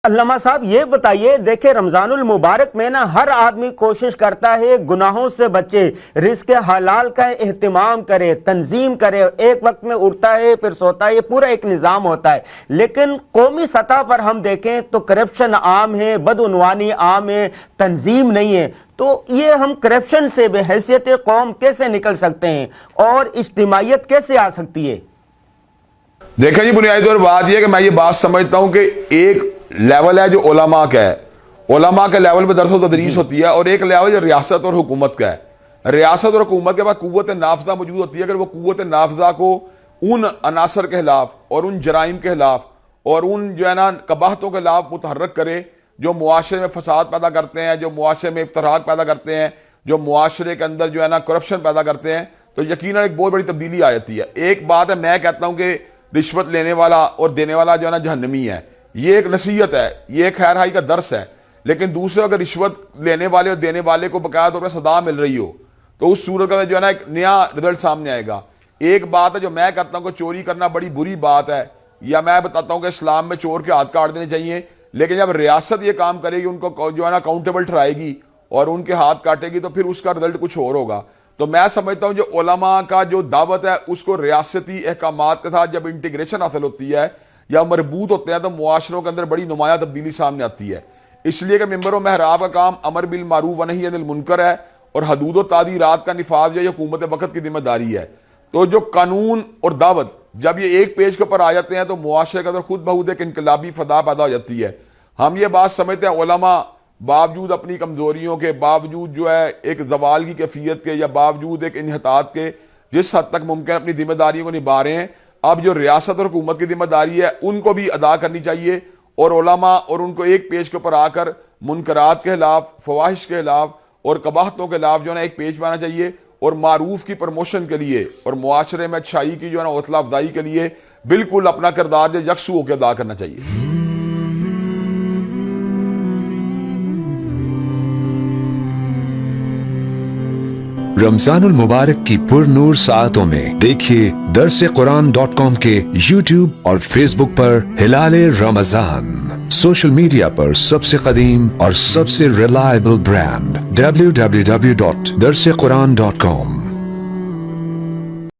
علامہ صاحب یہ بتائیے، دیکھیں رمضان المبارک میں نا ہر آدمی کوشش کرتا ہے گناہوں سے بچے، رزق حلال کا اہتمام کرے، تنظیم کرے، ایک وقت میں اٹھتا ہے پھر سوتا ہے، یہ پورا ایک نظام ہوتا ہے. لیکن قومی سطح پر ہم دیکھیں تو کرپشن عام ہے، بدعنوانی عام ہے، تنظیم نہیں ہے. تو یہ ہم کرپشن سے بحیثیت قوم کیسے نکل سکتے ہیں اور اجتماعیت کیسے آ سکتی ہے؟ دیکھیں جی، بنیادی طور بات یہ ہے کہ میں یہ بات سمجھتا ہوں کہ ایک لیول ہے جو علماء کا ہے، علماء کے لیول پہ درس و تدریس ہوتی ہے، اور ایک لیول جو ریاست اور حکومت کا ہے. ریاست اور حکومت کے بعد قوت نافذہ موجود ہوتی ہے. اگر وہ قوت نافذہ کو ان عناصر کے خلاف اور ان جرائم کے خلاف اور ان جو ہے نا قباحتوں کے خلاف متحرک کرے جو معاشرے میں فساد پیدا کرتے ہیں، جو معاشرے میں افتراق پیدا کرتے ہیں، جو معاشرے کے اندر جو ہے نا کرپشن پیدا کرتے ہیں، تو یقیناً ایک بہت بڑی تبدیلی آ جاتی ہے. ایک بات ہے، میں کہتا ہوں کہ رشوت لینے والا اور دینے والا جو ہے نا جہنمی ہے، یہ ایک نصیحت ہے، یہ ایک خیر خواہی کا درس ہے. لیکن دوسرے اگر رشوت لینے والے اور دینے والے کو باقاعدہ طور پر سزا مل رہی ہو تو اس صورت کا جو ہے نا ایک نیا رزلٹ سامنے آئے گا. ایک بات ہے جو میں کہتا ہوں کہ چوری کرنا بڑی بری بات ہے، یا میں بتاتا ہوں کہ اسلام میں چور کے ہاتھ کاٹ دینے چاہیے، لیکن جب ریاست یہ کام کرے گی، ان کو جو ہے نا اکاؤنٹیبل ٹھہرائے گی اور ان کے ہاتھ کاٹے گی، تو پھر اس کا رزلٹ کچھ اور ہوگا. تو میں سمجھتا ہوں جو علماء کا جو دعوت ہے اس کو ریاستی احکامات کے ساتھ جب انٹیگریشن حاصل ہوتی ہے یا مربوط ہوتے ہیں تو معاشروں کے اندر بڑی نمایاں تبدیلی سامنے آتی ہے. اس لیے کہ ممبر و محراب کا کام امر بالمعروف و نہی عن المنکر ہے، اور حدود و تعزیرات کا نفاذ جو ہے حکومت وقت کی ذمہ داری ہے. تو جو قانون اور دعوت جب یہ ایک پیج کے اوپر آ جاتے ہیں تو معاشرے کے اندر خود بخود ایک انقلابی فضا پیدا ہو جاتی ہے. ہم یہ بات سمجھتے ہیں علماء باوجود اپنی کمزوریوں کے، باوجود جو ہے ایک زوال کی کیفیت کے، یا باوجود ایک انحطاط کے، جس حد تک ممکن اپنی ذمہ داریوں کو نبھا رہے ہیں. اب جو ریاست اور حکومت کی ذمہ داری ہے ان کو بھی ادا کرنی چاہیے، اور علماء اور ان کو ایک پیج کے اوپر آ کر منکرات کے خلاف، فواحش کے خلاف اور قباحتوں کے خلاف جو ہے نا ایک پیج پانا چاہیے، اور معروف کی پروموشن کے لیے اور معاشرے میں اچھائی کی جو ہے نا حوصلہ افزائی کے لیے بالکل اپنا کردار جو یکسو ہو کے ادا کرنا چاہیے. رمضان المبارک کی پر نور ساعتوں میں دیکھیے درسقرآن.com کے یوٹیوب اور فیس بک پر ہلال رمضان، سوشل میڈیا پر سب سے قدیم اور سب سے ریلائبل برانڈ www.درسقرآن.com.